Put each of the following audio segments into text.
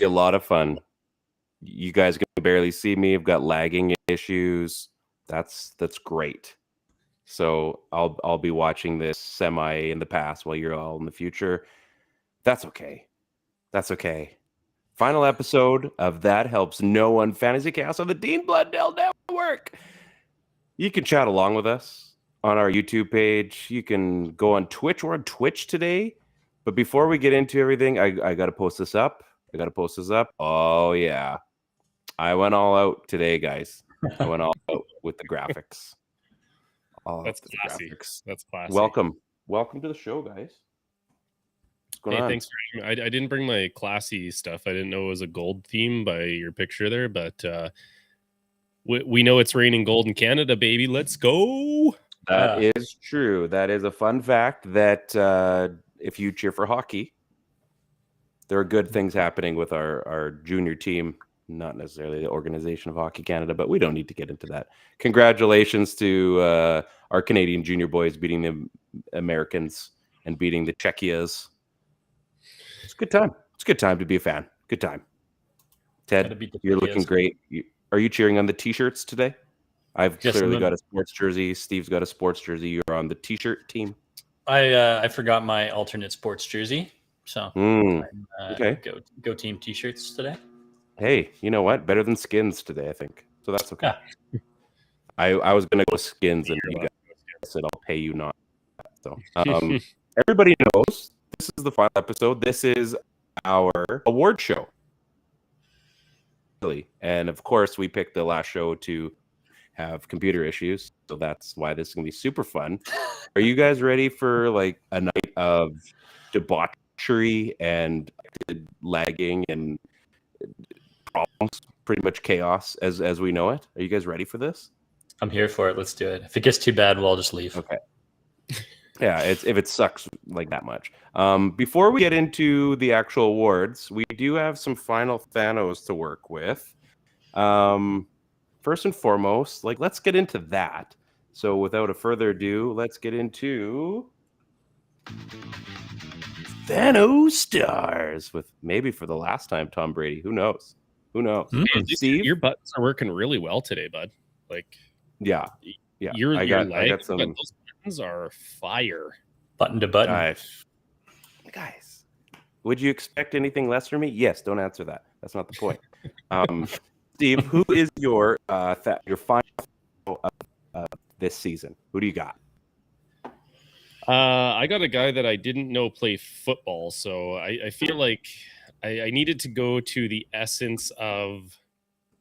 a lot of fun. You guys can barely see me. I've got lagging issues. That's great. So I'll be watching this semi in the past while you're all in the future. That's okay. That's okay. Final episode of That Helps No One Fantasy Chaos on the Dean Blundell Network. You can chat along with us on our YouTube page. You can go on Twitch. We're on Twitch today. But before we get into everything, I got to post this up. Oh, yeah. I went all out today, guys. I went all out with the graphics. That's classy. That's classy. Welcome to the show, guys. What's going on? Thanks for having me. I didn't bring my classy stuff. I didn't know it was a gold theme by your picture there, but we know it's raining gold in Canada, baby. Let's go. That is true. That is a fun fact that if you cheer for hockey, there are good things happening with our junior team. Not necessarily the Organization of Hockey Canada, but we don't need to get into that. Congratulations to our Canadian junior boys beating the Americans and beating the Czechias. It's a good time. It's a good time to be a fan. Good time. Ted, you're looking great. Are you cheering on the T-shirts today? I've clearly got a sports jersey. Steve's got a sports jersey. You're on the T-shirt team. I forgot my alternate sports jersey, so okay. Go team T-shirts today. Hey, you know what? Better than Skins today, I think. So that's okay. Yeah. I was going to go Skins, and you guys said I'll pay you not. So everybody knows this is the final episode. This is our award show. And of course, we picked the last show to have computer issues. So that's why this is going to be super fun. Are you guys ready for like a night of debauchery and lagging and problems, pretty much chaos as we know it? Are you guys ready for this? I'm here for it. Let's do it. If it gets too bad, we'll all just leave. Okay. Yeah, if it sucks like that much. Before we get into the actual awards, we do have some final THNOs to work with. First and foremost, let's get into that. So without a further ado, let's get into THNO Stars with maybe for the last time Tom Brady. Who knows? Steve, your buttons are working really well today, bud. Yeah. I got some. Those buttons are fire. Button to button. Guys, would you expect anything less from me? Yes. Don't answer that. That's not the point. Steve, who is your final of this season? Who do you got? I got a guy that I didn't know play football, so I feel like I needed to go to the essence of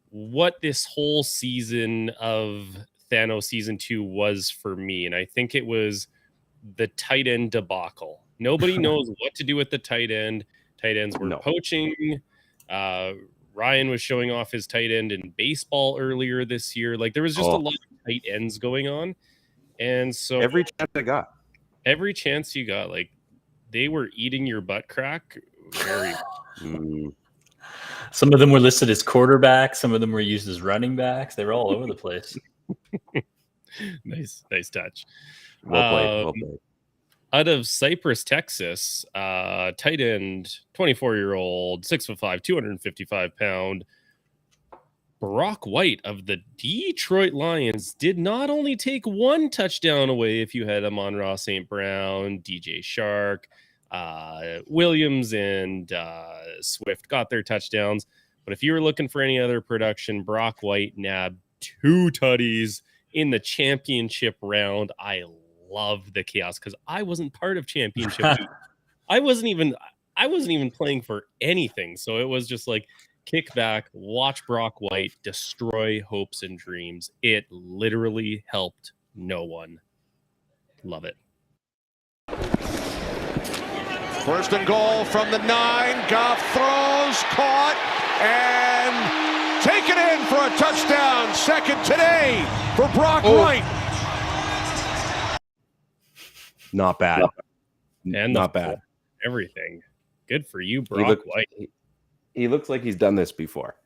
what this whole season of THNO Season 2 was for me, and I think it was the tight end debacle. Nobody knows what to do with the tight end. Tight ends were poaching. Ryan was showing off his tight end in baseball earlier this year. There was just a lot of tight ends going on, and so every chance you got, they were eating your butt crack. Very. Some of them were listed as quarterbacks. Some of them were used as running backs. They were all over the place. Nice touch. Well played. Out of Cypress, Texas, tight end, 24-year-old, 6'5", 255-pound, Brock White of the Detroit Lions did not only take one touchdown away if you had Amon-Ra St. Brown, DJ Shark, Williams, and Swift got their touchdowns. But if you were looking for any other production, Brock White nabbed 2 tutties in the championship round. I love the chaos because I wasn't part of championship. I wasn't even playing for anything. So it was just kick back, watch Brock White destroy hopes and dreams. It literally helped no one. Love it. First and goal from the 9. Goff throws, caught, and taken in for a touchdown. Second today for Brock White. Not bad. And not bad. Everything. Good for you, Brock White. He looks like he's done this before.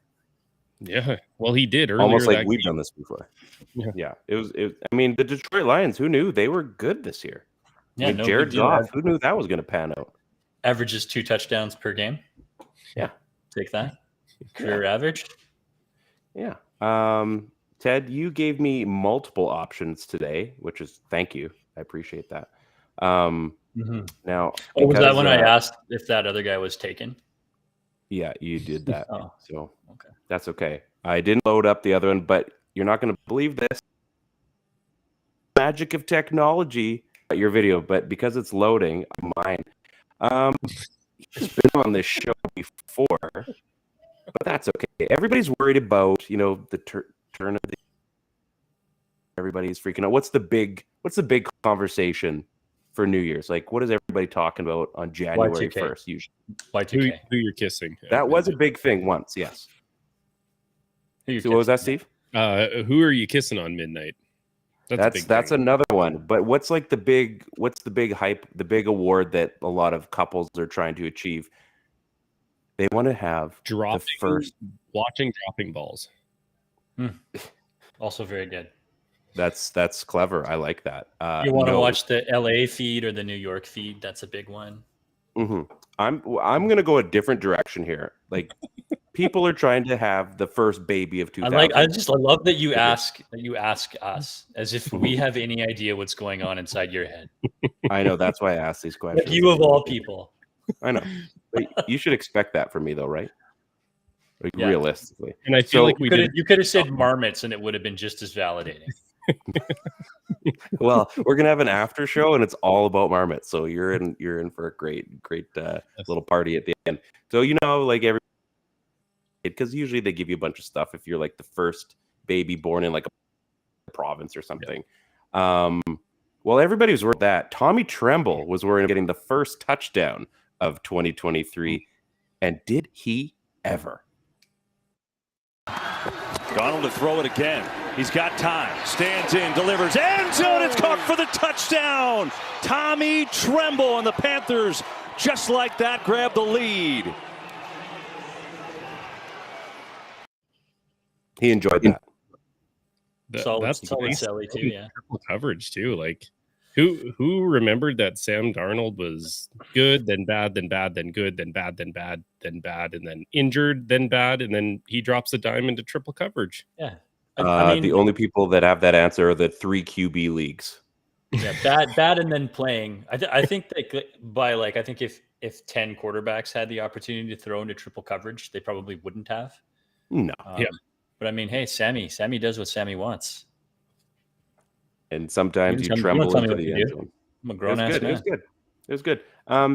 Yeah. Well, he did earlier. Almost like we've done this before. Yeah. It was. I mean, the Detroit Lions, who knew they were good this year? Yeah, Jared Goff, who knew that was going to pan out? Averages 2 touchdowns per game. Yeah. Take that. Career average. Yeah. Ted, you gave me multiple options today, which is thank you. I appreciate that. Now, Oh, was that because, when I asked if that other guy was taken? yeah, you did that. Oh, So okay. that's okay. I didn't load up the other one, but you're not going to believe this. Magic of technology, your video, but because it's loading, mine. He's been on this show before, but that's okay. Everybody's worried about, the turn of the. Everybody's freaking out. What's the big conversation for New Year's? Like, what is everybody talking about on January Y2K. 1st? Usually, Who you're kissing? that was a big thing once. Yes. So what was that, Steve? Who are you kissing on midnight? That's a big That's thing. another one. But what's the big hype, the big award that a lot of couples are trying to achieve? They want to have watching dropping balls. Also very good. That's clever. I like that. You want to watch the LA feed or the New York feed? That's a big one. Mm-hmm. I'm gonna go a different direction here. Like, people are trying to have the first baby of 2000. I love that you ask us as if we have any idea what's going on inside your head. I know, that's why I asked these questions. Like, you of all people. I know. But you should expect that from me, though, right? Like, Yeah. realistically. And I feel like you could have said marmots, and it would have been just as validating. Well, we're gonna have an after show, and it's all about marmots. So you're in for a great little party at the end. So like every, because usually they give you a bunch of stuff if you're like the first baby born in like a province or something. Yeah. Well, everybody was worried that Tommy Tremble was worried about getting the first touchdown of 2023, and did he ever? Donald to throw it again. He's got time. Stands in, delivers. End zone. It's caught for the touchdown. Tommy Tremble, and the Panthers, just like that, grab the lead. He enjoyed that. That's solid Sally too. Yeah. Triple coverage too. Like, who remembered that Sam Darnold was good, then bad, then bad, then good, then bad, then bad, then bad, and then injured, then bad, and then he drops a dime into triple coverage. Yeah. I mean, the only people that have that answer are the 3 QB leagues. Yeah, bad, and then playing. I think that I think if 10 quarterbacks had the opportunity to throw into triple coverage, they probably wouldn't have. No. Yeah. But I mean, hey, Sammy does what Sammy wants. And sometimes you tremble into the end zone. I'm a grown-ass man. It was good.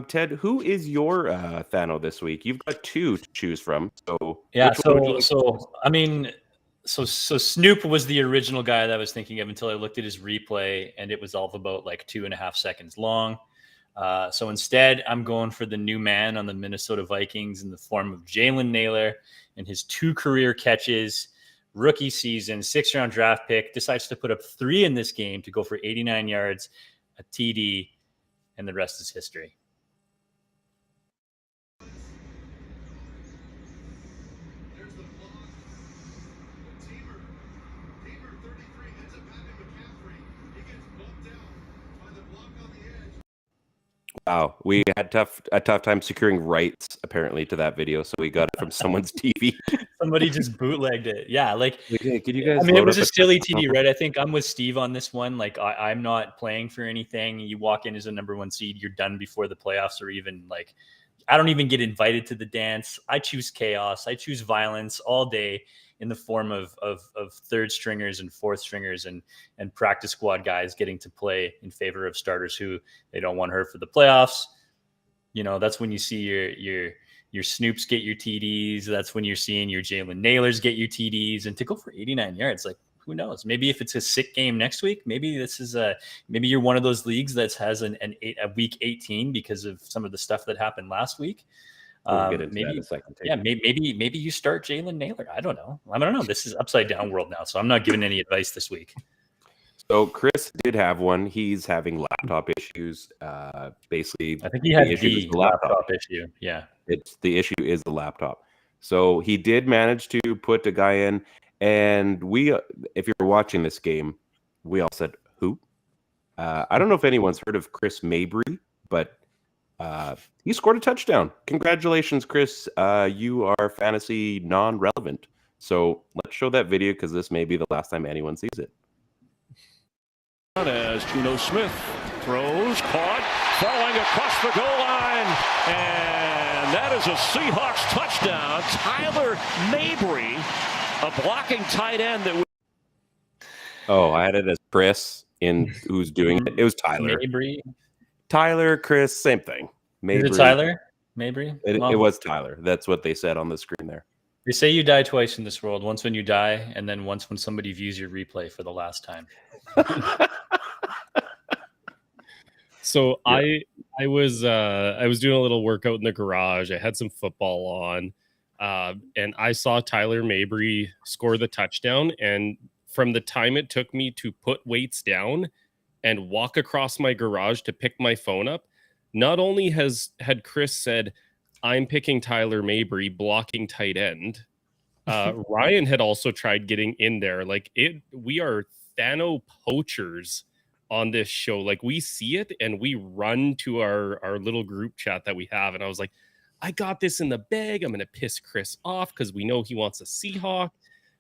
Ted, who is your THNO this week? You've got 2 to choose from. So yeah, so Snoop was the original guy that I was thinking of until I looked at his replay, and it was all of about like 2.5 seconds long. So instead, I'm going for the new man on the Minnesota Vikings in the form of Jalen Nailor and his 2 career catches. Rookie season, 6th-round draft pick, decides to put up 3 in this game to go for 89 yards, a TD, and the rest is history. Wow, we had a tough time securing rights apparently to that video, so we got it from someone's TV. Somebody just bootlegged it. Yeah, like, hey, could you guys? I mean, it was a silly TD, right? I think I'm with Steve on this one. Like, I'm not playing for anything. You walk in as a number 1 seed, you're done before the playoffs, or even like, I don't even get invited to the dance. I choose chaos. I choose violence all day in the form of 3rd stringers and 4th stringers and practice squad guys getting to play in favor of starters who they don't want hurt for the playoffs. That's when you see your Snoops get your TDs. That's when you're seeing your Jalen Nailors get your TDs, and to go for 89 yards, like, who knows? Maybe if it's a sick game next week, maybe this is maybe you're one of those leagues that has a week 18 because of some of the stuff that happened last week. We'll get into that in a second. Yeah, maybe you start Jalen Nailor. I don't know. This is upside down world now, so I'm not giving any advice this week. So Chris did have one. He's having laptop issues. Basically, I think he had the laptop issue. Yeah, the issue is the laptop. So he did manage to put a guy in, and if you're watching this game, we all said, who? I don't know if anyone's heard of Chris Mabry, but he scored a touchdown. Congratulations, Chris. You are fantasy non-relevant. So let's show that video because this may be the last time anyone sees it. As THNO Smith throws, caught, falling across the goal line, and that is a Seahawks touchdown. Tyler Mabry, a blocking tight end that. Oh, I had it as Chris in who's doing it. It was Tyler. Mabry. Tyler, Chris, same thing. Mabry. Is it Tyler? Mabry? It was Tyler. That's what they said on the screen there. They say you die twice in this world. Once when you die, and then once when somebody views your replay for the last time. So yeah. I was doing a little workout in the garage. I had some football on, and I saw Tyler Mabry score the touchdown. And from the time it took me to put weights down and walk across my garage to pick my phone up, not only had Chris said, "I'm picking Tyler Mabry, blocking tight end," Ryan had also tried getting in there. Like we are THNO poachers on this show. Like we see it and we run to our little group chat that we have. And I was like, I got this in the bag. I'm going to piss Chris off because we know he wants a Seahawk.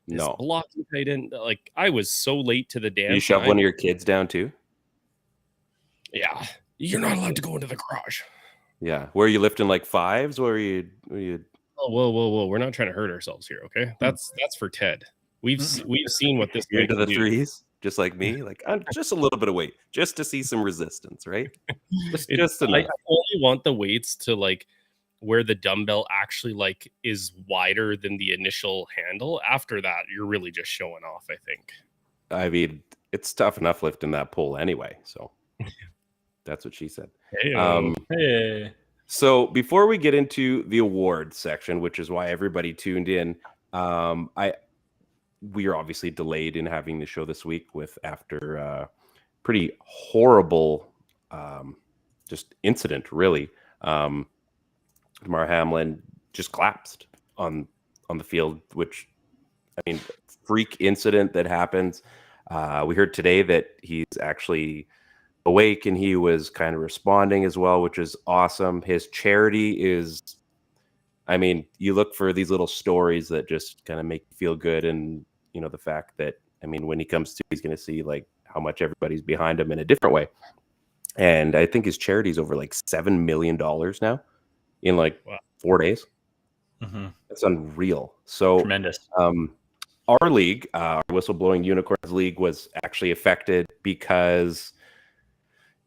No. Blocking tight end. Like I was so late to the dance. You shove one of your kids down too? Yeah. You're not allowed to go into the garage. Yeah. Were you lifting like fives? Or were you... Oh, whoa. We're not trying to hurt ourselves here, okay? That's for Ted. We've seen what this You're into the threes, just like me. Like just a little bit of weight, just to see some resistance, right? Just enough. I only want the weights to like where the dumbbell actually like is wider than the initial handle. After that, you're really just showing off, I think. I mean, it's tough enough lifting that pole anyway. So that's what she said. Hey. So before we get into the awards section, which is why everybody tuned in, we are obviously delayed in having the show this week after pretty horrible just incident, really. Damar Hamlin just collapsed on the field, which, I mean, freak incident that happens. We heard today that he's actually awake and he was kind of responding as well, which is awesome. His charity is, I mean, you look for these little stories that just kind of make you feel good. And, you know, the fact that, I mean, when he comes to, he's going to see like how much everybody's behind him in a different way. And I think his charity is over like $7 million now in like 4 days. Mm-hmm. That's unreal. So tremendous. Our league, our Whistleblowing Unicorns League, was actually affected because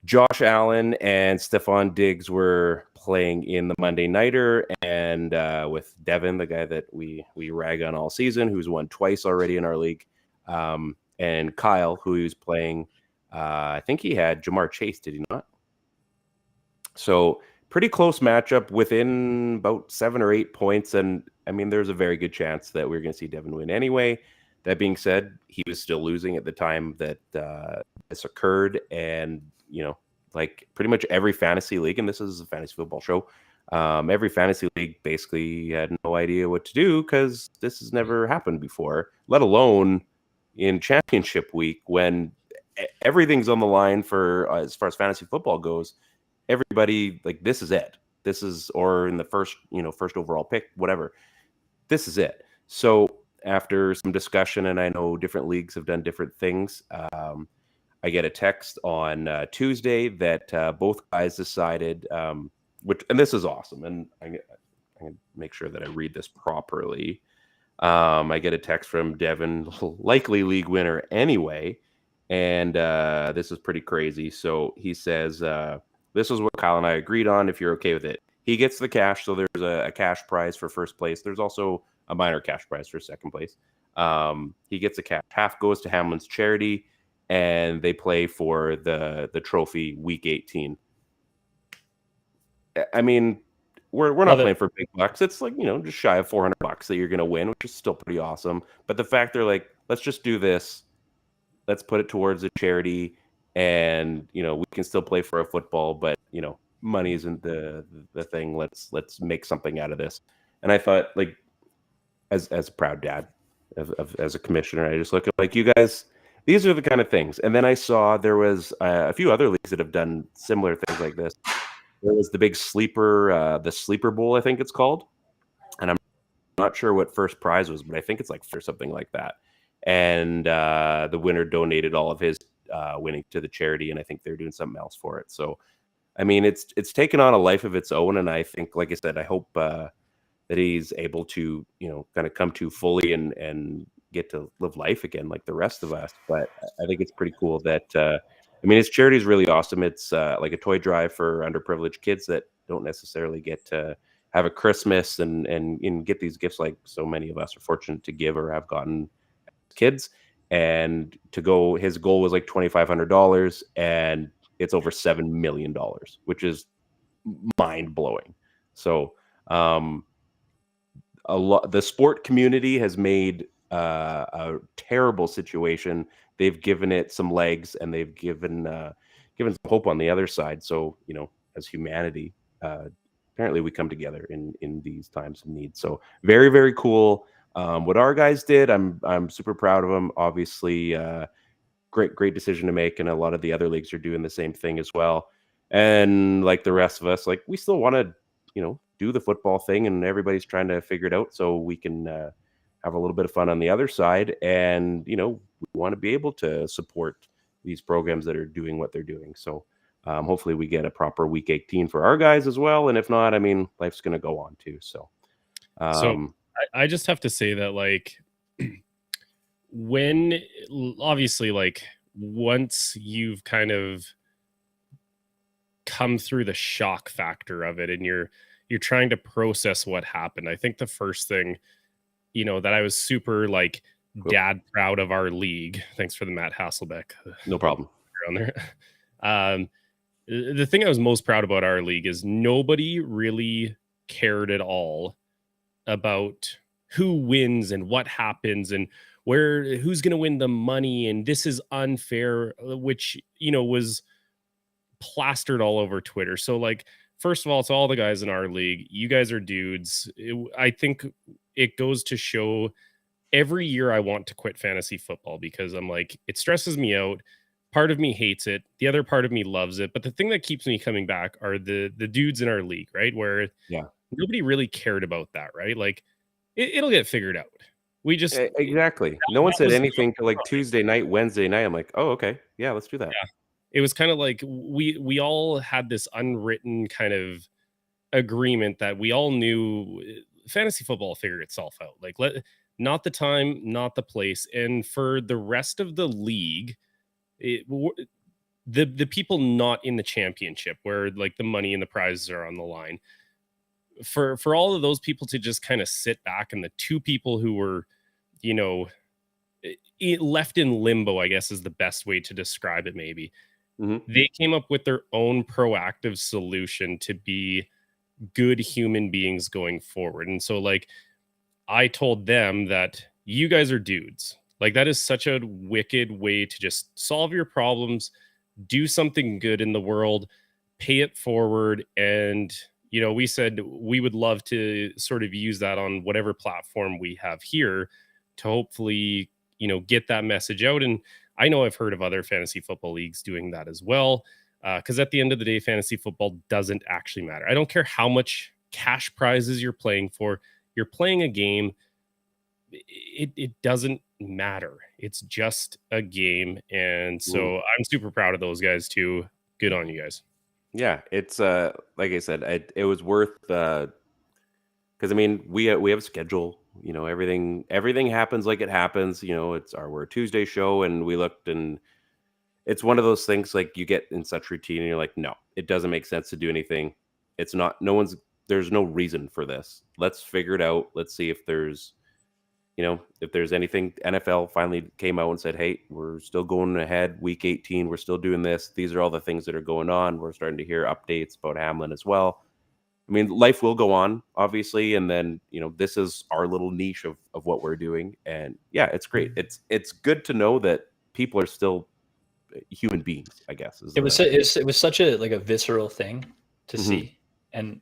Josh Allen and Stephon Diggs were playing in the Monday Nighter, and with Devin, the guy that we rag on all season, who's won twice already in our league, and Kyle, who he was playing. I think he had Jamar Chase, did he not? So pretty close matchup within about 7 or 8 points, and I mean, there's a very good chance that we're going to see Devin win anyway. That being said, he was still losing at the time that this occurred, and you know, like pretty much every fantasy league, and this is a fantasy football show, every fantasy league basically had no idea what to do because this has never happened before, let alone in championship week when everything's on the line for as far as fantasy football goes. Everybody, like, this is it. This is, or in the first overall pick, whatever. This is it. So after some discussion, and I know different leagues have done different things, I get a text on Tuesday that both guys decided, and this is awesome, and I'm going to make sure that I read this properly. I get a text from Devin, likely league winner anyway, and this is pretty crazy. So he says, this is what Kyle and I agreed on, if you're okay with it. He gets the cash, so there's a cash prize for first place. There's also a minor cash prize for second place. He gets a cash. Half goes to Hamlin's charity, and they play for the trophy week 18. I mean, we're not playing for big bucks. It's like, you know, just shy of $400 that you're going to win, which is still pretty awesome. But the fact they're like, let's just do this. Let's put it towards a charity, and, you know, we can still play for a football, but, you know, money isn't the thing. Let's make something out of this. And I thought, like, as a proud dad, as a commissioner, I just look at, like, you guys, these are the kind of things. And then I saw there was a few other leagues that have done similar things like this. there was the big sleeper, the sleeper bowl, I think it's called, and I'm not sure what first prize was, but I think it's like for something like that. And the winner donated all of his winning to the charity, and I think they're doing something else for it. So, I mean, it's taken on a life of its own, and I think, like I said, I hope that he's able to, kind of come to fully and get to live life again like the rest of us. But I think it's pretty cool that I mean, his charity is really awesome. It's like a toy drive for underprivileged kids that don't necessarily get to have a Christmas and get these gifts like so many of us are fortunate to give or have gotten as kids. And to go, his goal was like $2,500, and it's over $7 million, which is mind blowing. So, the sport community has made a terrible situation. They've given it some legs, and they've given some hope on the other side. So, as humanity, apparently we come together in these times of need. So very, very cool. What our guys did, I'm super proud of them. Obviously, great decision to make, and a lot of the other leagues are doing the same thing as well. And like the rest of us, like we still want to, do the football thing, and everybody's trying to figure it out so we can have a little bit of fun on the other side. And we want to be able to support these programs that are doing what they're doing. So hopefully we get a proper week 18 for our guys as well. And if not, I mean, life's going to go on too. So, I just have to say that, like, when obviously, like, once you've kind of come through the shock factor of it and you're trying to process what happened, I think the first thing, that I was super like dad proud of our league. Thanks for the Matt Hasselbeck. No problem. On there. The thing I was most proud about our league is nobody really cared at all about who wins and what happens and who's going to win the money. And this is unfair, which, was plastered all over Twitter. So, like, first of all, it's all the guys in our league. You guys are dudes. I think it goes to show every year I want to quit fantasy football because I'm like, it stresses me out. Part of me hates it. The other part of me loves it. But the thing that keeps me coming back are the dudes in our league, right? Where nobody really cared about that, right? Like, it'll get figured out. We just exactly. No one said anything till like Tuesday night, Wednesday night. I'm like, oh, okay, yeah, let's do that. Yeah. It was kind of like we all had this unwritten kind of agreement that we all knew fantasy football will figure itself out. Like, not the time, not the place. And for the rest of the league, the people not in the championship where like the money and the prizes are on the line, for all of those people to just kind of sit back, and the two people who were, left in limbo, I guess is the best way to describe it. Maybe they came up with their own proactive solution to be good human beings going forward. And so, like, I told them that you guys are dudes. Like, that is such a wicked way to just solve your problems, do something good in the world, pay it forward. And, we said we would love to sort of use that on whatever platform we have here to hopefully, get that message out. And I know I've heard of other fantasy football leagues doing that as well. Because at the end of the day, fantasy football doesn't actually matter. I don't care how much cash prizes you're playing for. You're playing a game. It doesn't matter. It's just a game. And so I'm super proud of those guys too. Good on you guys. Yeah, it's like I said, it was worth because I mean we have a schedule. Everything happens like it happens. We're a Tuesday show, and we looked, and it's one of those things like you get in such routine, and you're like, no, it doesn't make sense to do anything. It's not. There's no reason for this. Let's figure it out. Let's see if there's anything. NFL finally came out and said, hey, we're still going ahead. Week 18, we're still doing this. These are all the things that are going on. We're starting to hear updates about Hamlin as well. I mean, life will go on, obviously. And then, this is our little niche of what we're doing. And yeah, it's great. It's good to know that people are still human beings, I guess. It was such a visceral thing to see. And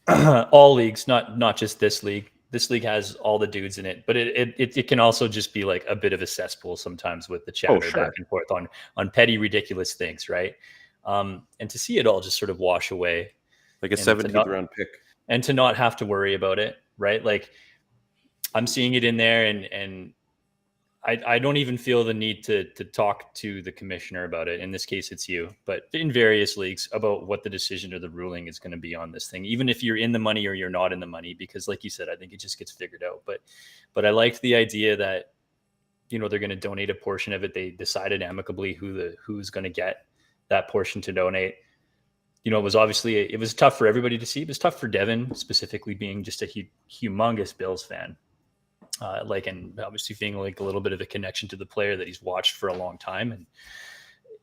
all leagues, not just this league. This league has all the dudes in it, but it can also just be like a bit of a cesspool sometimes with the chatter back and forth on petty, ridiculous things, right? And to see it all just sort of wash away, like a and 17th round pick, and to not have to worry about it, right? Like I'm seeing it in there, and I don't even feel the need to talk to the commissioner about it. In this case, it's you, but in various leagues about what the decision or the ruling is going to be on this thing, even if you're in the money or you're not in the money, because like you said, I think it just gets figured out. But I liked the idea that, you know, they're going to donate a portion of it. They decided amicably who's going to get that portion to donate. You know, it was tough for everybody to see. It was tough for Devin specifically, being just a humongous Bills fan. And obviously feeling like a little bit of a connection to the player that he's watched for a long time. And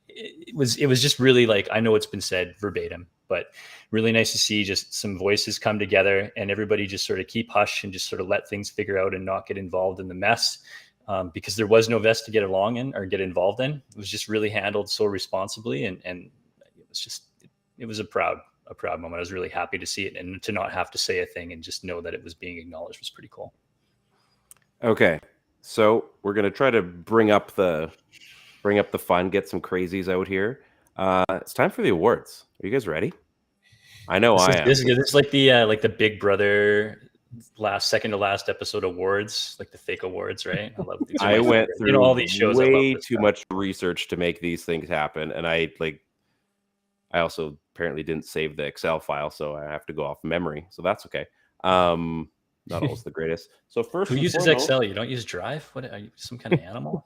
it was just really, like, I know it's been said verbatim, but really nice to see just some voices come together and everybody just sort of keep hush and just sort of let things figure out and not get involved in the mess. Because there was no vest to get along in or get involved in. It was just really handled so responsibly. And it was a proud moment. I was really happy to see it, and to not have to say a thing and just know that it was being acknowledged was pretty cool. Okay, so we're gonna try to bring up the fun, get some crazies out here. It's time for the awards. Are you guys ready? I know I am. This is like the Big Brother second to last episode awards, like the fake awards, right? I love these. I went through all these shows. way too much research to make these things happen, and I also apparently didn't save the Excel file, so I have to go off memory. So that's okay. Not always the greatest. So first, who uses Excel? You don't use Drive? What are you, some kind of animal?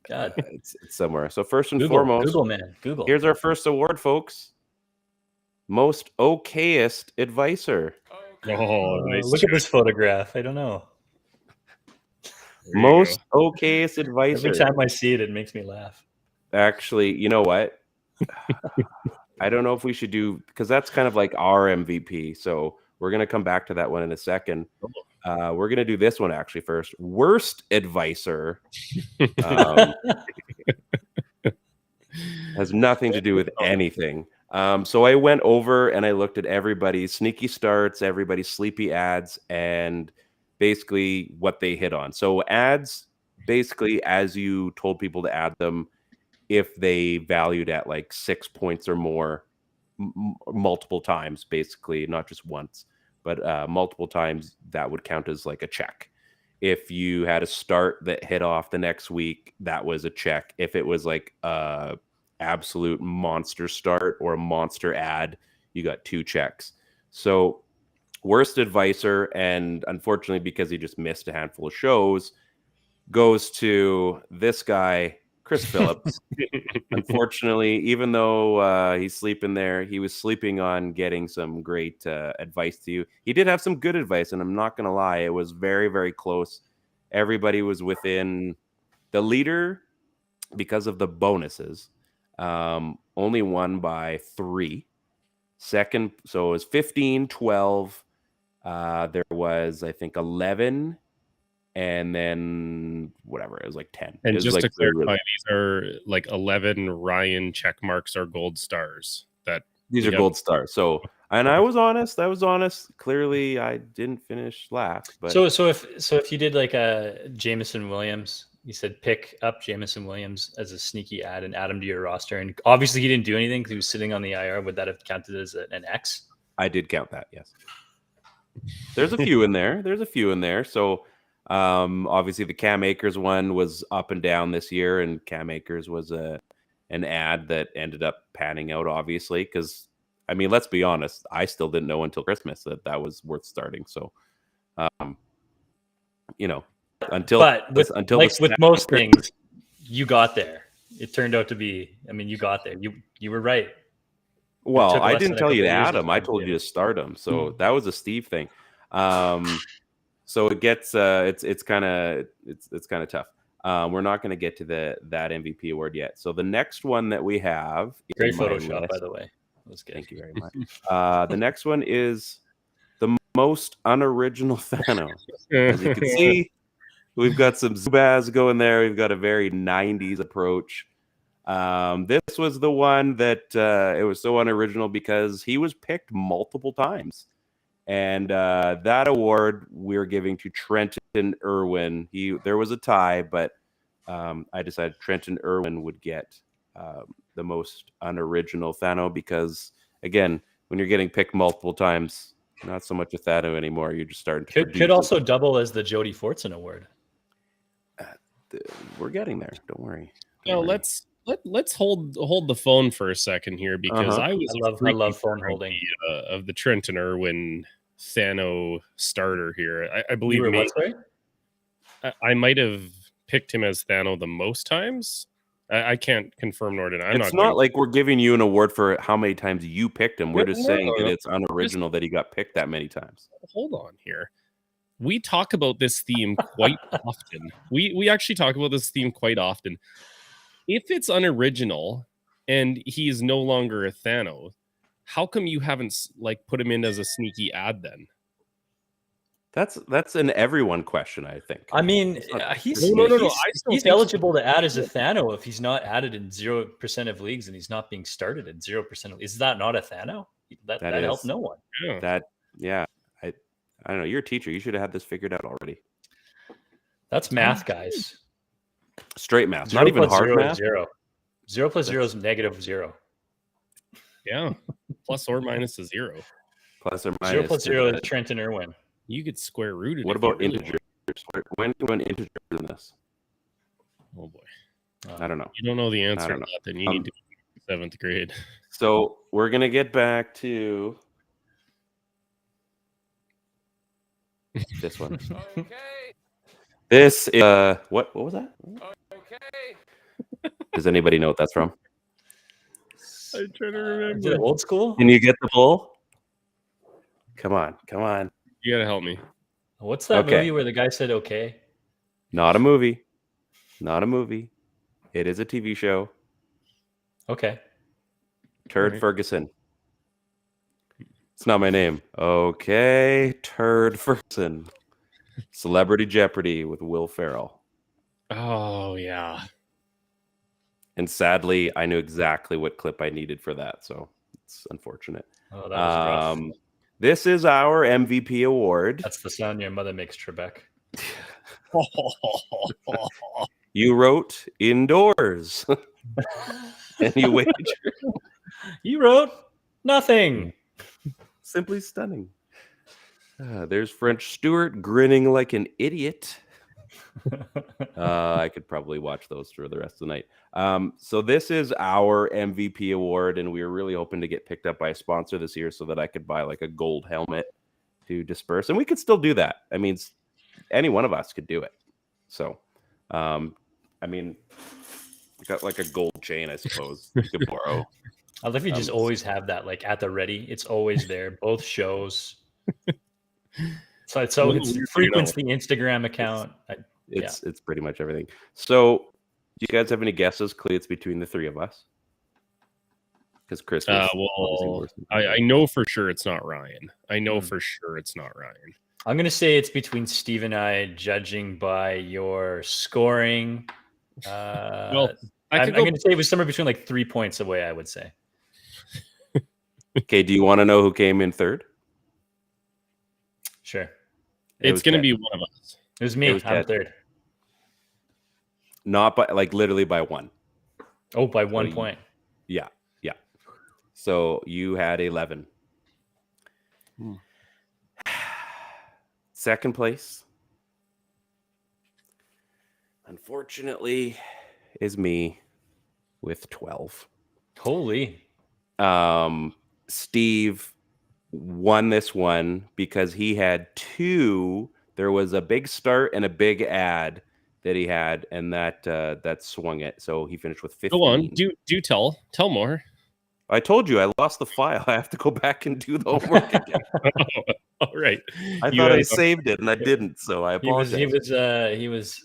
God, it's somewhere. So first and Google, foremost, Google, man, Google. Here's our first award, folks. Most okayest advisor. Oh, nice. Look at this photograph. I don't know. Most okayest advisor. Every time I see it, it makes me laugh. Actually, you know what? I don't know if we should do, because that's kind of like our MVP. So we're going to come back to that one in a second. We're going to do this one actually first. Worst advisor. Has nothing to do with anything. So I went over and I looked at everybody's sneaky starts, everybody's sleepy ads, and basically what they hit on. So ads, basically, as you told people to add them, if they valued at like 6 points or more, multiple times, basically, not just once, but multiple times, that would count as like a check. If you had a start that hit off the next week, that was a check. If it was like a absolute monster start or a monster ad, you got 2 checks. So worst advisor, and unfortunately because he just missed a handful of shows, goes to this guy, Chris Phillips. Unfortunately, even though he's sleeping there, he was sleeping on getting some great advice to you. He did have some good advice, and I'm not going to lie, it was very, very close. Everybody was within. The leader, because of the bonuses, only won by 3. Second, so it was 15, 12. There was, I think, 11. And then whatever, it was like 10. And just like, to clarify, these are like 11 Ryan check marks or gold stars. These are gold stars. So, and I was honest. Clearly, I didn't finish last. But so if you did like a Jameson Williams, you said pick up Jameson Williams as a sneaky ad and add him to your roster, and obviously he didn't do anything because he was sitting on the IR. Would that have counted as an X? I did count that. Yes. There's a few in there. So. Obviously the Cam Akers one was up and down this year, and Cam Akers was an ad that ended up panning out, obviously, because I mean, let's be honest, I still didn't know until Christmas that was worth starting. So until with most things, you got there. It turned out to be, I mean, you got there. You were right. Well, I didn't tell you to add him. I told you to start him. So that was a Steve thing. So it gets it's kind of tough. We're not going to get to that MVP award yet. So the next one that we have, great Photoshop, by the way. Thank you very much. The next one is the most unoriginal THNO. As you can see, we've got some Zubaz going there. We've got a very 90s approach. This was the one that it was so unoriginal because he was picked multiple times. And that award we're giving to Trenton Irwin. There was a tie, but I decided Trenton Irwin would get the most unoriginal THNO because, again, when you're getting picked multiple times, not so much a THNO anymore. You're just starting to Could also double as the Jody Fortson Award. We're getting there. Don't worry. No, let's hold the phone for a second here because I love phone holding of the Trenton Irwin THNO starter here. I believe You were me. what, sorry? I might have picked him as THNO the most times. I can't confirm nor deny. It's not like we're giving you an award for how many times you picked him. We're just saying that it's unoriginal that he got picked that many times. Hold on here. We talk about this theme quite often. We actually talk about this theme quite often. If it's unoriginal and he is no longer a THNO, how come you haven't put him in as a sneaky ad then? That's an everyone question, I think. I mean, he's eligible to add as a THNO if he's not added in 0% of leagues and he's not being started in 0% of. Is that not a THNO? That helped no one. Yeah. I don't know. You're a teacher. You should have had this figured out already. That's math, guys. Straight math, not even hard math. 0. 0 plus 0 is -0. Yeah, plus or minus a 0. Plus or minus 0 plus 0 is Trenton Irwin. You get square rooted. What about integers? When do an integer in this? Oh boy, I don't know. You don't know the answer to that, then you need to be 7th grade. So we're gonna get back to this one. Okay. This is what was that? Okay. Does anybody know what that's from? I'm trying to remember. Is it old school? Can you get the bull? Come on. You gotta help me. What's that movie where the guy said okay? Not a movie. It is a TV show. Okay. Turd Ferguson. It's not my name. Okay. Turd Ferguson. Celebrity Jeopardy with Will Ferrell. Oh, yeah. And sadly, I knew exactly what clip I needed for that, so it's unfortunate. Oh, that was rough. This is our MVP award. That's the sound your mother makes, Trebek. You wrote indoors. And you wagered. You wrote nothing. Simply stunning. There's French Stewart grinning like an idiot. I could probably watch those for the rest of the night. So this is our MVP award, and we were really hoping to get picked up by a sponsor this year so that I could buy like a gold helmet to disperse, and we could still do that. I mean, any one of us could do it. So, I mean, got like a gold chain, I suppose, you could borrow. I love you just always have that like at the ready. It's always there. Both shows. So it's frequents the Instagram account. It's pretty much everything. So, do you guys have any guesses? Clearly, it's between the three of us. Because Chris, I know for sure it's not Ryan. I'm gonna say it's between Steve and I, judging by your scoring. Well, I'm gonna say it was somewhere between like 3 points away. I would say. Okay. Do you want to know who came in third? Sure. It's going to be one of us. It was me. I'm third. Not by literally by one. Oh, by 1 point. Yeah. So you had 11. Second place, unfortunately, is me with 12. Holy. Steve won this one because he had 2. There was a big start and a big ad that he had, and that swung it. So he finished with 15. Go on, do tell more. I told you I lost the file. I have to go back and do the homework again. All right. I thought I saved it and I didn't, so I apologize. He was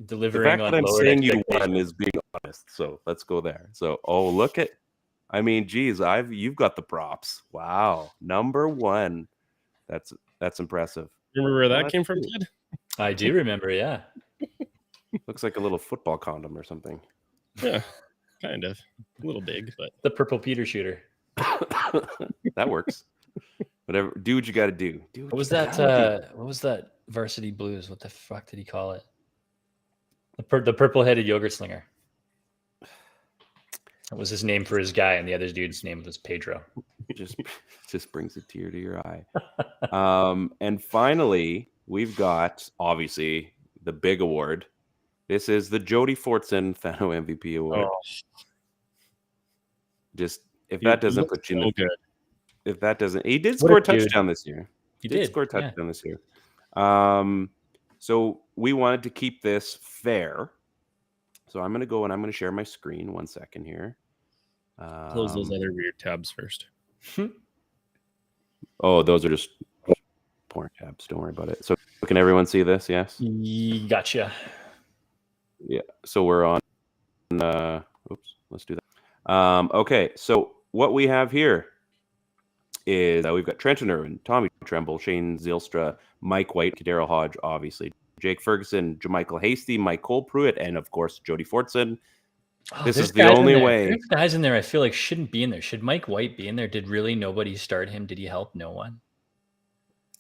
delivering the fact on that I'm lowered saying you won is being honest. So let's go there. So look at, I mean, geez, you've got the props. Wow, number 1. That's impressive. Remember where that came from, Ted? I do remember. Yeah. Looks like a little football condom or something. Yeah, kind of. A little big, but the purple Peter shooter. That works. Whatever. Do what you got to do. What was that? What was that? Varsity Blues. What the fuck did he call it? The purple-headed yogurt slinger. That was his name for his guy, and the other dude's name was Pedro. Just brings a tear to your eye. And finally, we've got obviously the big award. This is the Jody Fortson THNO MVP award. Oh, Just if dude, that he doesn't looks put you in so the, good. if that doesn't, he did What score a a dude. touchdown this year. He Did did score a yeah. touchdown this year. So we wanted to keep this fair. So I'm going to go and I'm going to share my screen. 1 second here. Close those other weird tabs first. Oh, those are just porn tabs. Don't worry about it. So can everyone see this? Yes. Gotcha. Yeah. So we're on. Oops. Let's do that. Okay. So what we have here is we've got Trenton Irwin, Tommy Tremble, Shane Zylstra, Mike White, Kadero Hodge, obviously, Jake Ferguson, Jermichael Hasty, Mike Cole Pruitt, and of course Jody Fortson. This is the only way. There's guys in there I feel like shouldn't be in there. Should Mike White be in there? Did really nobody start him? Did he help no one?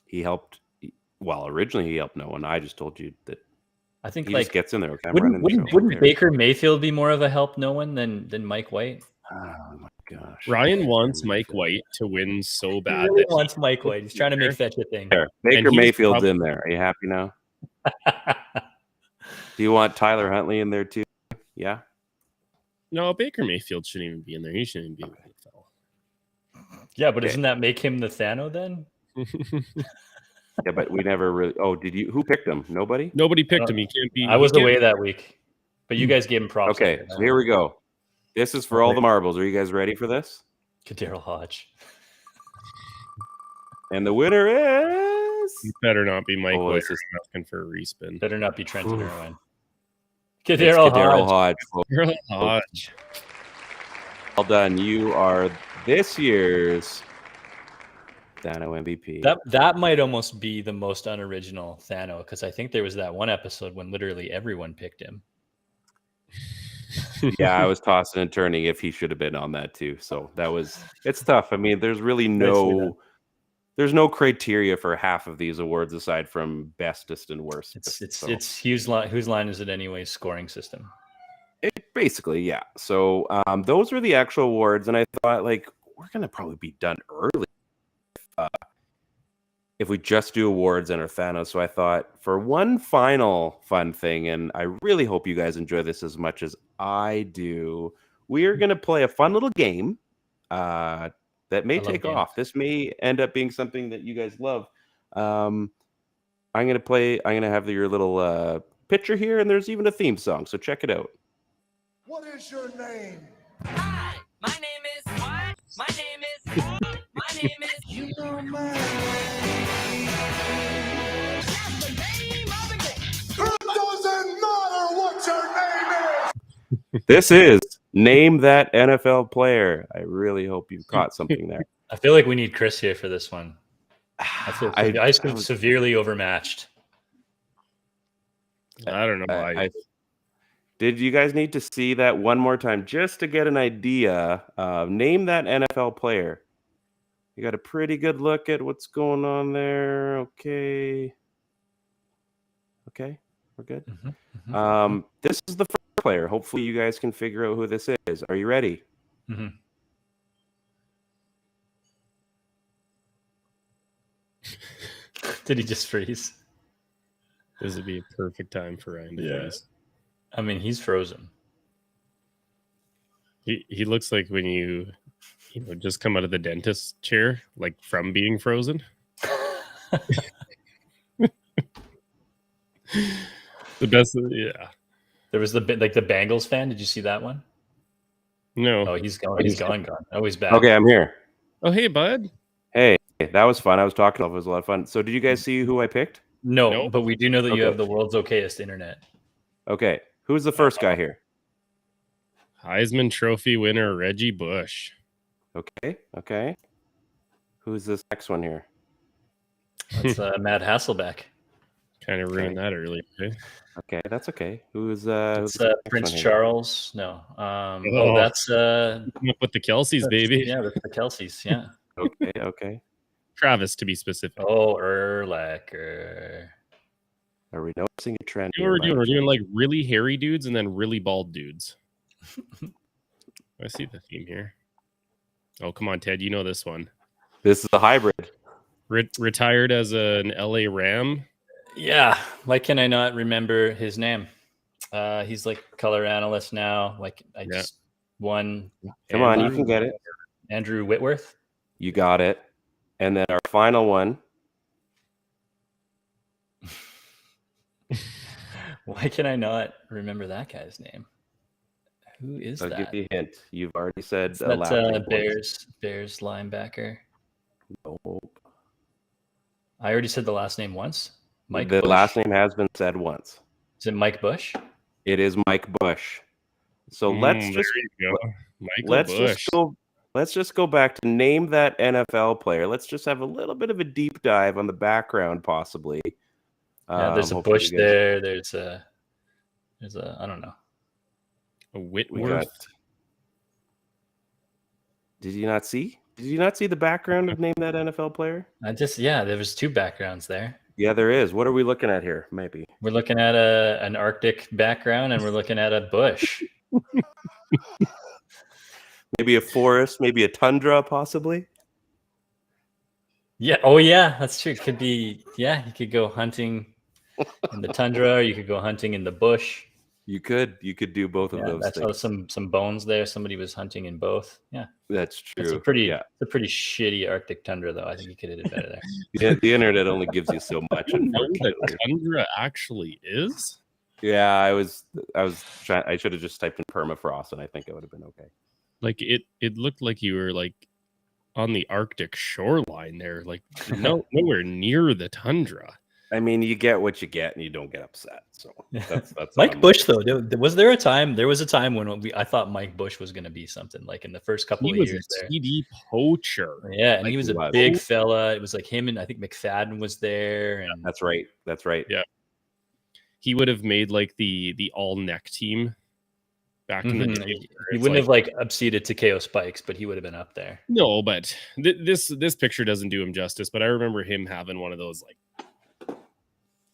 He helped. Well, originally he helped no one. I just told you that I think he like just gets in there. Okay, I'm running the show. wouldn't Baker Mayfield be more of a help no one than Mike White? Oh my gosh. Ryan wants Mike White to win so He bad. really that wants Mike White. He's trying to make fetch a thing. There. Baker And he's Mayfield's probably- in there. Are you happy now? Do you want Tyler Huntley in there too? Yeah. No, Baker Mayfield shouldn't even be in there. He shouldn't even be in the NFL. Yeah, but Okay. doesn't that make him the THNO then? Yeah, but we never really. Oh, did you? Who picked him? Nobody. Nobody picked him. He can't be. I was he can't- away that week, but you guys gave him props. Okay, so here we go. This is for all the marbles. Are you guys ready for this? Kadero Hodge. And the winner is. He better not be Mike Oh, White. this is- Asking for a respin. Better not be Trenton Oof. Irwin. It's Kadero Kadero Hodge. Hodge. Hodge. Well done. You are this year's THNO MVP. That might almost be the most unoriginal THNO because I think there was that one episode when literally everyone picked him. Yeah, I was tossing and turning if he should have been on that too. So that was. It's tough. I mean, there's really Nicely done. there's no criteria for half of these awards aside from bestest and worst. It's whose line is it anyway? Scoring system. Basically, yeah. So those are the actual awards, and I thought like we're gonna probably be done early if we just do awards and our THNO. So I thought for one final fun thing, and I really hope you guys enjoy this as much as I do. We are gonna play a fun little game that may love take games. off. This may end up being something that you guys love. I'm gonna have your little picture here, and there's even a theme song. So check it out. What is your name? Hi, my name is what? My name is my name is You know my That's the name of the game. It doesn't matter what your name is. This is Name That NFL Player. I really hope you caught something there. I feel like we need Chris here for this one. I feel I severely overmatched. I don't know why. Did you guys need to see that one more time just to get an idea of Name That NFL Player? You got a pretty good look at what's going on there. Okay, we're good. This is the first player. Hopefully, you guys can figure out who this is. Are you ready? Mhm. Did he just freeze? This would be a perfect time for Ryan to Yeah. freeze. I mean, he's frozen. He looks like when you just come out of the dentist chair, like from being frozen. The best, yeah. There was the Bengals fan. Did you see that one? No. Oh, he's gone. He's gone. Oh, he's back. Okay, I'm here. Oh, hey, bud. Hey, that was fun. I was talking. It was a lot of fun. So, did you guys see who I picked? No, Nope. but we do know that you Okay. have the world's okayest internet. Okay, who's the first guy here? Heisman Trophy winner Reggie Bush. Okay. Who's this next one here? That's Matt Hasselbeck. Kind of ruined that early. Eh? Okay, that's okay. Who's It's the next Prince one here? Charles. No. Oh. That's Come up with the Kelseys, baby. Yeah, that's the Kelseys. Yeah. Okay. Travis, to be specific. Oh, Urlacher. Are we noticing a trend? We're here, doing like really hairy dudes and then really bald dudes. I see the theme here. Oh, come on, Ted. You know this one. This is a hybrid. Retired as an LA Ram. Yeah. Why can I not remember his name? He's like color analyst now. Like I just won. Come on, you can get it. Andrew Whitworth. You got it. And then our final one. Why can I not remember that guy's name? Who is I'll that? give you a hint. You've already said That's Bears linebacker. Nope. I already said the last name once. Mike The Bush. last name has been said once. Is it Mike Bush? It is Mike Bush. So let's just go back to name that NFL player. Let's just have a little bit of a deep dive on the background, possibly. Yeah, there's a Bush there. There's a I don't know. A Whitworth. Did you not see? Did you not see the background of name that NFL player? There was two backgrounds there. Yeah, there is. What are we looking at here? Maybe we're looking at an Arctic background, and we're looking at a bush. Maybe a forest, maybe a tundra, possibly. Yeah. Oh, yeah. That's true. It could be. Yeah, you could go hunting in the tundra, or you could go hunting in the bush. You could do both of those things. That's some bones there. Somebody was hunting in both. Yeah, that's true. It's a pretty shitty Arctic tundra, though. I think you could have did better there. Yeah, the internet only gives you so much. You know what the tundra actually is? Yeah, I was trying. I should have just typed in permafrost, and I think it would have been okay. Like it looked like you were like on the Arctic shoreline there, like nowhere near the tundra. I mean, you get what you get, and you don't get upset. So that's Mike Bush, though. There was a time when I thought Mike Bush was going to be something like in the first couple of years. He was a TD poacher. Yeah, and he was a big fella. It was like him and I think McFadden was there. And that's right. Yeah, he would have made like the all neck team back in the day. He wouldn't have like upseated Takeo Spikes, but he would have been up there. No, but this picture doesn't do him justice. But I remember him having one of those like,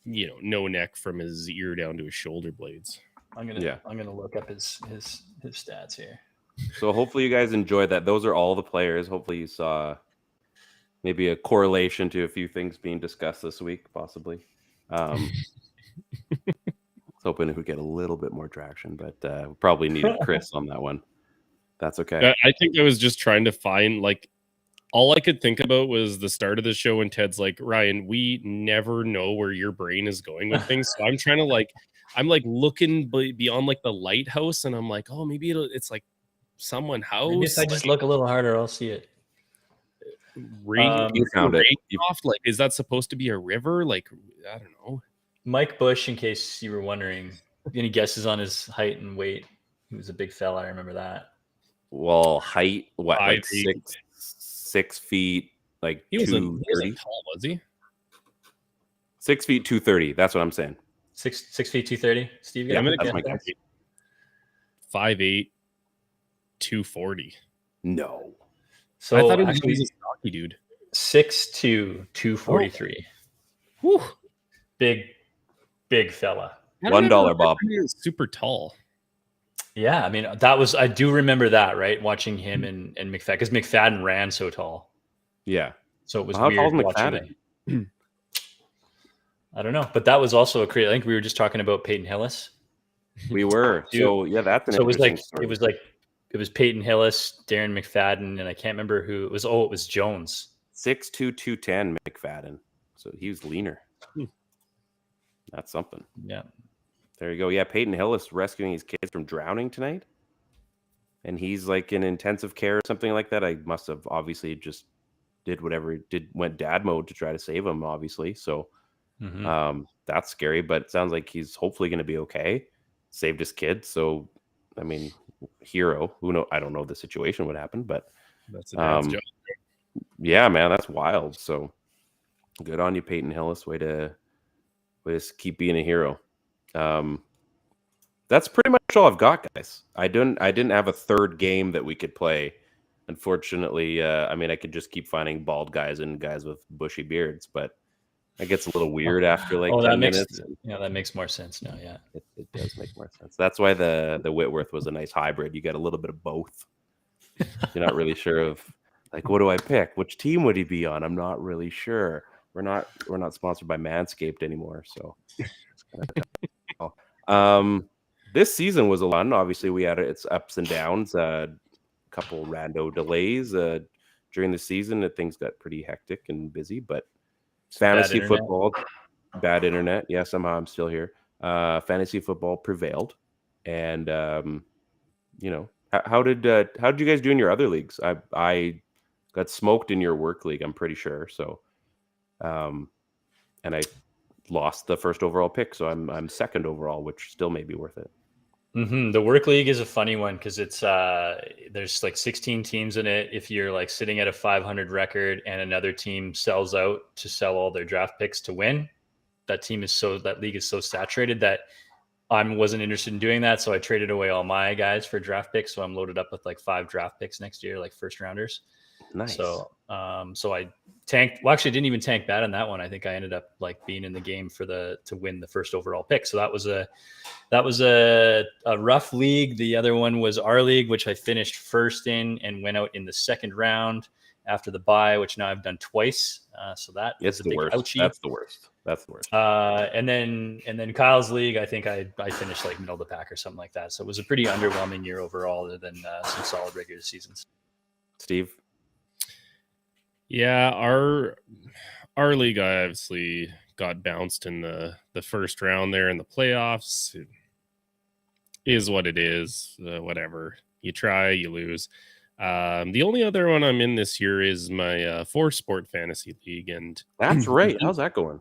no neck from his ear down to his shoulder blades. I'm gonna look up his stats here. So hopefully you guys enjoyed that. Those are all the players. Hopefully you saw maybe a correlation to a few things being discussed this week, possibly. I was hoping it would get a little bit more traction, but probably needed Chris on that one. That's okay. I think I was just trying to find like. All I could think about was the start of the show when Ted's like, Ryan, we never know where your brain is going with things. So I'm trying to I'm looking beyond like the lighthouse, and I'm like, oh, maybe it's like someone house. Maybe if I just look a little harder, I'll see it. You found it. Like, is that supposed to be a river? Like, I don't know. Mike Bush, in case you were wondering, any guesses on his height and weight? He was a big fella. I remember that. Well, height, what, 5'8". like 6 feet, like he 230. Tall, was he? 6 feet 230. That's what I'm saying. 6 feet 230. Steve, yeah, that's my guess. 5'8", 240. No. So I thought he was a stocky dude. 6'2", 243. Whew. Big fella. $1, Bob. He was super tall. Yeah, I mean, I do remember that, right? Watching him and McFadden, because McFadden ran so tall. Yeah. So it was How weird tall is watching McFadden? I don't know, but that was also a create. I think we were just talking about Peyton Hillis. We were. So yeah, that's an interesting story. It was Peyton Hillis, Darren McFadden, and I can't remember who it was. Oh, it was Jones. 6'2", 210 McFadden. So he was leaner. That's something. Yeah. There you go. Yeah, Peyton Hillis rescuing his kids from drowning tonight. And he's like in intensive care or something like that. I must have obviously just went dad mode to try to save him, obviously. So that's scary, but it sounds like he's hopefully going to be okay. Saved his kids. So, I mean, hero. Who know? I don't know the situation would happen, but that's a dad's job. Yeah, man, that's wild. So good on you, Peyton Hillis. Way to keep being a hero. That's pretty much all I've got, guys. I didn't have a third game that we could play. Unfortunately, I mean, I could just keep finding bald guys and guys with bushy beards, but It gets a little weird after like Oh, 10 that makes minutes. that makes more sense now. Yeah. It does make more sense. That's why the Whitworth was a nice hybrid. You get a little bit of both. You're not really sure of like, what do I pick? Which team would he be on? I'm not really sure. We're not sponsored by Manscaped anymore, so it's kind of tough. This season was a lot. Obviously, we had its ups and downs. Couple rando delays during the season. Things got pretty hectic and busy, but fantasy football, bad internet. Yeah, somehow I'm still here. Fantasy football prevailed, and how did you guys do in your other leagues? I got smoked in your work league, I'm pretty sure. So, and I lost the first overall pick, so I'm second overall, which still may be worth it. The work league is a funny one because it's there's like 16 teams in it. If you're like sitting at a 500 record and another team sells out to sell all their draft picks to win, that league is so saturated that I wasn't interested in doing that. So I traded away all my guys for draft picks. So I'm loaded up with like 5 draft picks next year, like first rounders. Nice. So I tanked. Well, actually, I didn't even tank bad on that one. I think I ended up like being in the game to win the first overall pick. So that was a rough league. The other one was our league, which I finished first in and went out in the second round after the bye, which now I've done twice. So that is a big ouchie. That's the worst. And then Kyle's league, I think I finished like middle of the pack or something like that. So it was a pretty underwhelming year overall, other than some solid regular seasons. Steve. Yeah, our league obviously got bounced in the first round there in the playoffs. It is what it is. Whatever. You try, you lose. The only other one I'm in this year is my 4-sport fantasy league, and that's right. How's that going?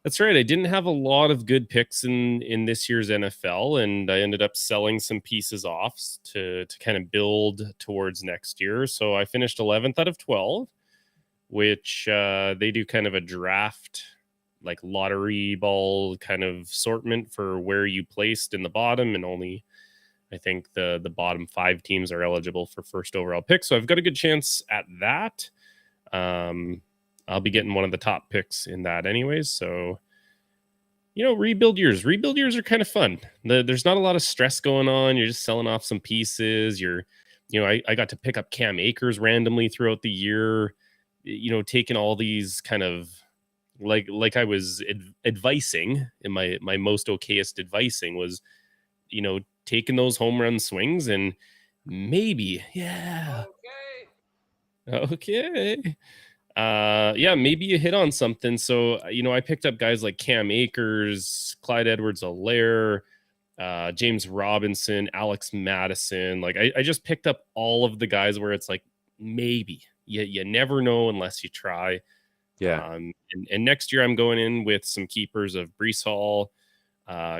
That's right. I didn't have a lot of good picks in this year's NFL, and I ended up selling some pieces off to kind of build towards next year. So I finished 11th out of 12. Which they do kind of a draft, like lottery ball kind of assortment for where you placed in the bottom, and only I think the bottom 5 teams are eligible for first overall pick. So I've got a good chance at that. I'll be getting one of the top picks in that anyways. So, rebuild years are kind of fun. There's not a lot of stress going on. You're just selling off some pieces. I got to pick up Cam Akers randomly throughout the year. Taking all these kind of like I was advising in my most okayest advising was, taking those home run swings and maybe, okay. Maybe you hit on something. So, I picked up guys like Cam Akers, Clyde Edwards-Helaire, James Robinson, Alex Madison. Like I just picked up all of the guys where it's like, maybe. You never know unless you try. Yeah. And next year I'm going in with some keepers of Breece Hall,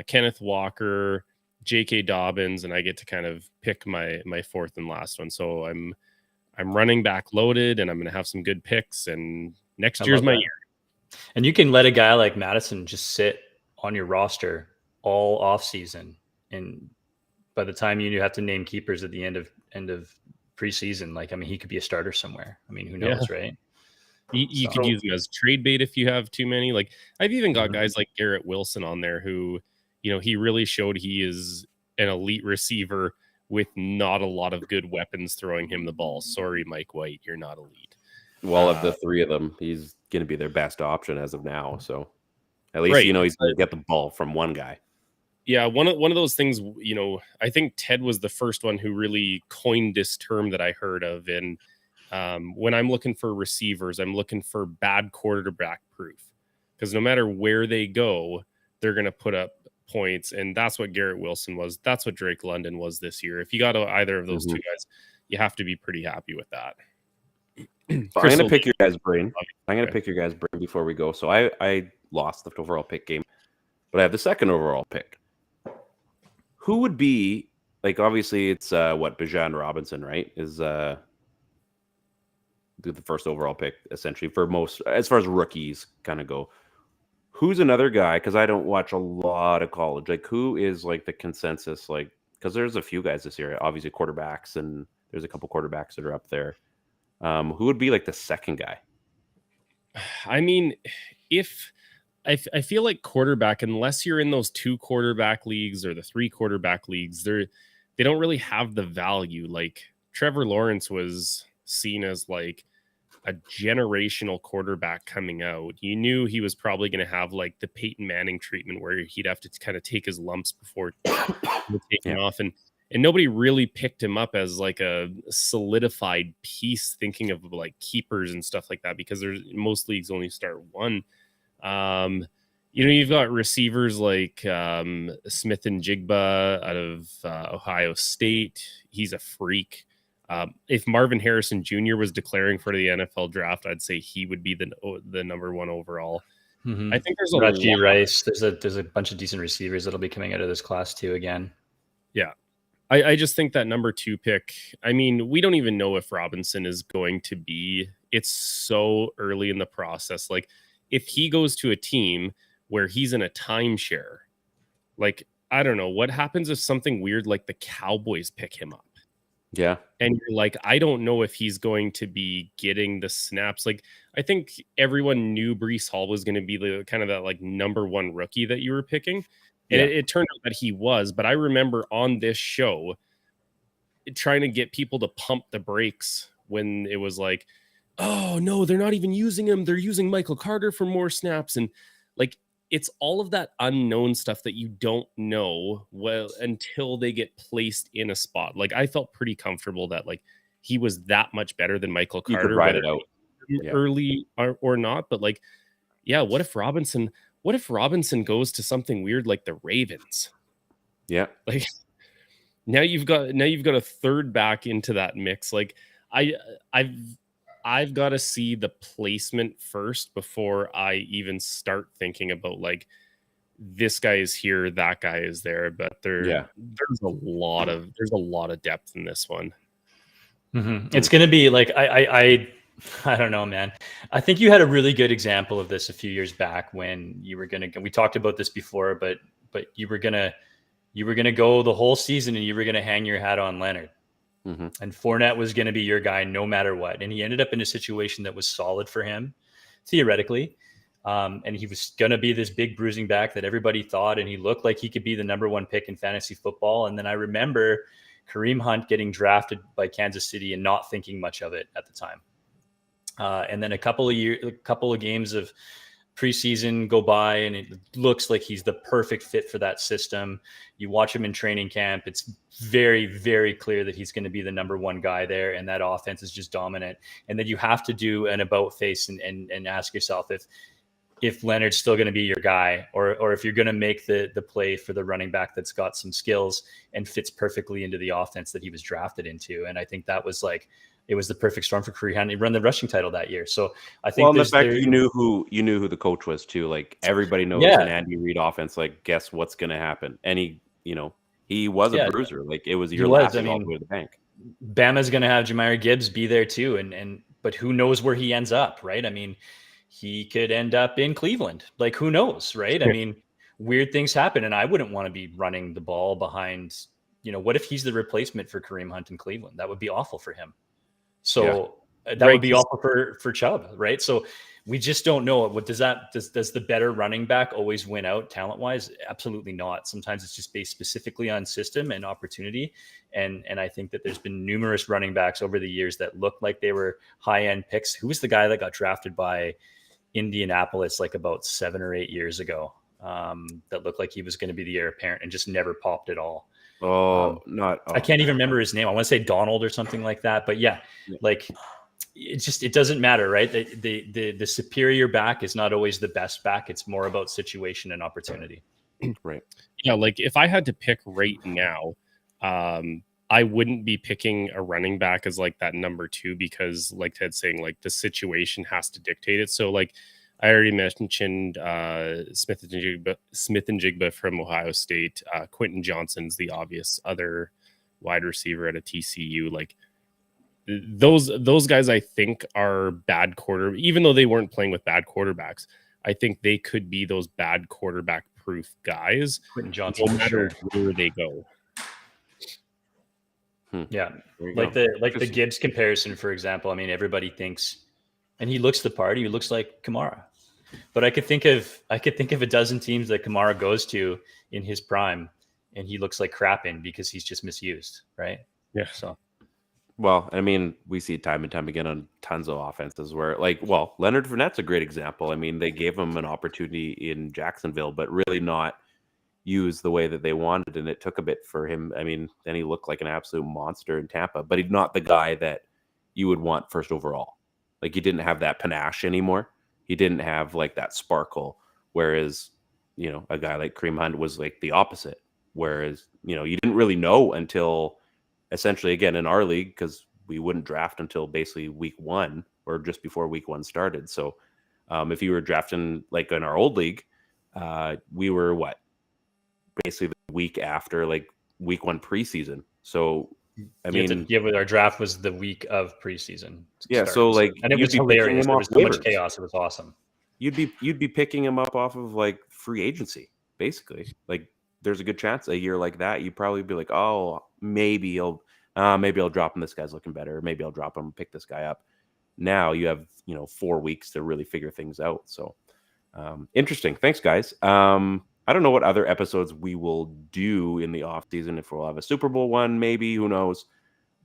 Kenneth Walker, J.K. Dobbins, and I get to kind of pick my fourth and last one. So I'm running back loaded, and I'm going to have some good picks. And next year's my year. And you can let a guy like Madison just sit on your roster all off season, and by the time you have to name keepers at the end of preseason, he could be a starter somewhere. Who knows, right? You could use him as trade bait if you have too many. Like I've even got guys like Garrett Wilson on there who, he really showed he is an elite receiver with not a lot of good weapons throwing him the ball. Sorry, Mike White, you're not elite. Well, of the 3 of them, he's going to be their best option as of now. So at least he's going to get the ball from one guy. Yeah, one of those things, I think Ted was the first one who really coined this term that I heard of. And when I'm looking for receivers, I'm looking for bad quarterback proof, because no matter where they go, they're going to put up points. And that's what Garrett Wilson was. That's what Drake London was this year. If you got either of those 2 guys, you have to be pretty happy with that. I'm going to pick your guys' brain. Pick your guys' brain before we go. So I lost the overall pick game, but I have the second overall pick. Who would be, like, obviously it's Bijan Robinson, right? Is the first overall pick essentially for most, as far as rookies kind of go. Who's another guy? Because I don't watch a lot of college. Like, who is like the consensus? Like, because there's a few guys this year, obviously quarterbacks, and there's a couple quarterbacks that are up there. Who would be like the second guy? If I feel like quarterback, unless you're in those 2 quarterback leagues or the 3 quarterback leagues, they don't really have the value. Like Trevor Lawrence was seen as like a generational quarterback coming out. You knew he was probably going to have like the Peyton Manning treatment where he'd have to kind of take his lumps before taking off. And nobody really picked him up as like a solidified piece, thinking of like keepers and stuff like that, because there's most leagues only start 1. You've got receivers like Smith and Jigba out of Ohio State. He's a freak. If Marvin Harrison Jr. was declaring for the NFL draft, I'd say he would be the number 1 overall. Mm-hmm. I think there's a Reggie Rice. There's a bunch of decent receivers that'll be coming out of this class too again. Yeah. I just think that number 2 pick, I mean, we don't even know if Robinson is going to be. It's so early in the process. Like, if he goes to a team where he's in a timeshare, like, I don't know, what happens if something weird like the Cowboys pick him up? Yeah. And you're like, I don't know if he's going to be getting the snaps. Like, I think everyone knew Breece Hall was going to be the kind of that like number 1 rookie that you were picking. And it turned out that he was. But I remember on this show trying to get people to pump the brakes when it was like, oh no, they're not even using him. They're using Michael Carter for more snaps. And like, it's all of that unknown stuff that you don't know until they get placed in a spot. Like, I felt pretty comfortable that like he was that much better than Michael Carter. You could ride it out early or not. But like, yeah, what if Robinson goes to something weird like the Ravens? Yeah. Like, now you've got a third back into that mix. Like, I've got to see the placement first before I even start thinking about like, this guy is here, that guy is there. But there's a lot of depth in this one. Mm-hmm. It's going to be like, I don't know, man. I think you had a really good example of this a few years back when you were going to, we talked about this before, but you were going to go the whole season and you were going to hang your hat on Leonard. Mm-hmm. And Fournette was going to be your guy no matter what. And he ended up in a situation that was solid for him, theoretically. And he was going to be this big bruising back that everybody thought, and he looked like he could be the number 1 pick in fantasy football. And then I remember Kareem Hunt getting drafted by Kansas City and not thinking much of it at the time. And then a couple of games of preseason go by, and it looks like he's the perfect fit for that system. You watch him in training camp. It's very, very clear that he's going to be the number 1 guy there, and that offense is just dominant. And then you have to do an about face and ask yourself if Leonard's still going to be your guy, or if you're going to make the play for the running back that's got some skills and fits perfectly into the offense that he was drafted into. And I think that was like, it was the perfect storm for Kareem Hunt. He won the rushing title that year. So I think the fact you knew who the coach was too. Like, everybody knows an Andy Reid offense. Like, guess what's going to happen? And he was a bruiser. Like, it was all the way to the bank. Bama's going to have Jahmyr Gibbs be there too. But who knows where he ends up, right? I mean, he could end up in Cleveland. Like, who knows, right? I mean, weird things happen, and I wouldn't want to be running the ball behind, what if he's the replacement for Kareem Hunt in Cleveland? That would be awful for him. So that would be awful for Chubb, right? So we just don't know. What does the better running back always win out talent wise? Absolutely not. Sometimes it's just based specifically on system and opportunity. And I think that there's been numerous running backs over the years that looked like they were high end picks. Who was the guy that got drafted by Indianapolis like about 7 or 8 years ago? That looked like he was going to be the heir apparent and just never popped at all. I can't even remember his name. I want to say Donald or something like that, but like it doesn't matter, right? The superior back is not always the best back. It's more about situation and opportunity. Right. Yeah. Like, if I had to pick right now, I wouldn't be picking a running back as like that number 2, because like Ted's saying, like, the situation has to dictate it. So like, I already mentioned Smith and Jigba from Ohio State. Quentin Johnson's the obvious other wide receiver at a TCU. Like, those guys, I think, are bad even though they weren't playing with bad quarterbacks. I think they could be those bad quarterback proof guys. Quentin Johnson, no matter where they go. Yeah, like the Gibbs comparison, for example. I mean, everybody thinks, and he looks the part. He looks like Kamara. But I could think of a dozen teams that Kamara goes to in his prime, and he looks like crap in because he's just misused, right? Yeah. So Well, I mean, we see it time and time again on tons of offenses where, like, well, Leonard Fournette's a great example. I mean, they gave him an opportunity in Jacksonville, but really not used the way that they wanted, and it took a bit for him. I mean, then he looked like an absolute monster in Tampa, but he's not the guy that you would want first overall. Like, he didn't have that panache anymore. He didn't have like that sparkle. Whereas, you know, a guy like Kareem Hunt was like the opposite. Whereas, you know, you didn't really know until essentially, again, in our league, because we wouldn't draft until basically week 1 or just before week 1 started. So if you were drafting like in our old league, we were what? Basically the week after like week 1 preseason. So I mean, our draft was the week of preseason. Yeah, so like, and it was hilarious. There was so much chaos. It was awesome. You'd be picking him up off of like free agency, basically. Like, there's a good chance a year like that you'd probably be like, oh, maybe I'll drop him. This guy's looking better. Maybe I'll drop him and pick this guy up. Now you have 4 weeks to really figure things out. So interesting. Thanks, guys. I don't know what other episodes we will do in the off season. If we'll have a Super Bowl one, maybe, who knows?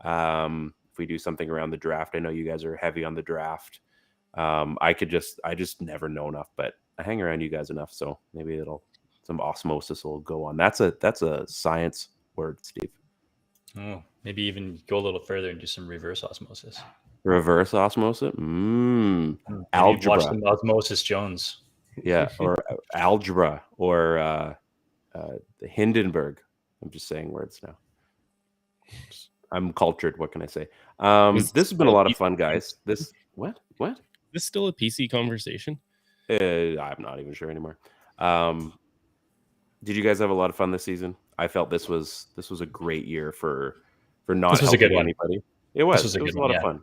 If we do something around the draft, I know you guys are heavy on the draft. I just never know enough, but I hang around you guys enough, so maybe some osmosis will go on. That's a science word, Steve. Oh, maybe even go a little further and do some reverse osmosis. Reverse osmosis? Algebra. Watch some Osmosis Jones. Yeah, or algebra, or the Hindenburg. I'm just saying words now. I'm cultured. What can I say? This has been a lot of fun, guys. What? Is this still a PC conversation? I'm not even sure anymore. Did you guys have a lot of fun this season? I felt this was a great year for not helping anybody. It was a lot of fun.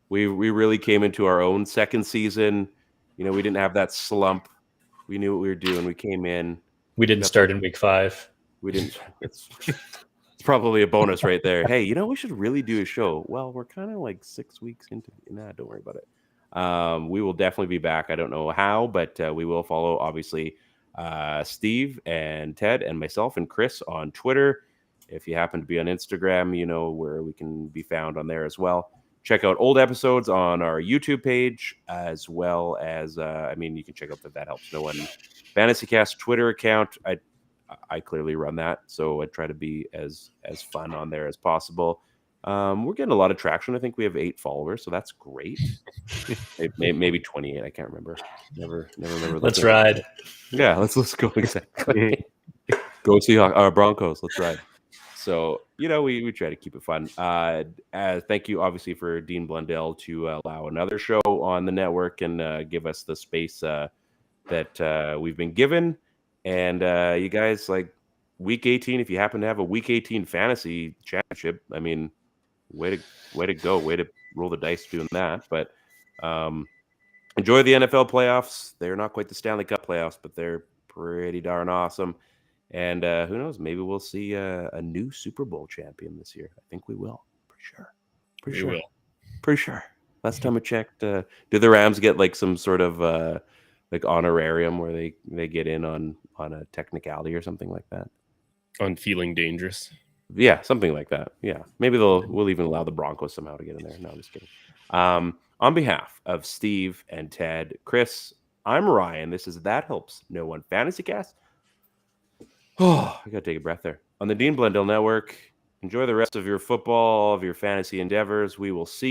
We really came into our own second season. We didn't have that slump. We knew what we were doing. We came in. We didn't start in week 5. We didn't. It's probably a bonus right there. Hey, we should really do a show. Well, we're kind of like 6 weeks into. Nah, don't worry about it. We will definitely be back. I don't know how, but we will follow, obviously, Steve and Ted and myself and Chris on Twitter. If you happen to be on Instagram, you know where we can be found on there as well. Check out old episodes on our YouTube page, as well as, you can check out the That Helps No One FantasyCast Twitter account. I clearly run that, so I try to be as fun on there as possible. We're getting a lot of traction. I think we have 8 followers, so that's great. maybe 28. I can't remember. Never remember. Let's ride. Yeah, let's go. Exactly. Go Seahawks, Broncos. Let's ride. So, we try to keep it fun. Thank you, obviously, for Dean Blundell to allow another show on the network and give us the space that we've been given. And you guys, like, week 18, if you happen to have a week 18 fantasy championship, way to go. Way to roll the dice doing that. But enjoy the NFL playoffs. They're not quite the Stanley Cup playoffs, but they're pretty darn awesome. And who knows? Maybe we'll see a new Super Bowl champion this year. I think we will. Pretty sure. Last time I checked, did the Rams get like some sort of like honorarium where they get in on a technicality or something like that? On feeling dangerous. Yeah, something like that. Yeah, maybe we'll even allow the Broncos somehow to get in there. No, I'm just kidding. On behalf of Steve and Ted, Chris, I'm Ryan. This is That Helps No One FantasyCast. Oh, I gotta take a breath there. On the Dean Blundell Network. Enjoy the rest of your football, of your fantasy endeavors. We will see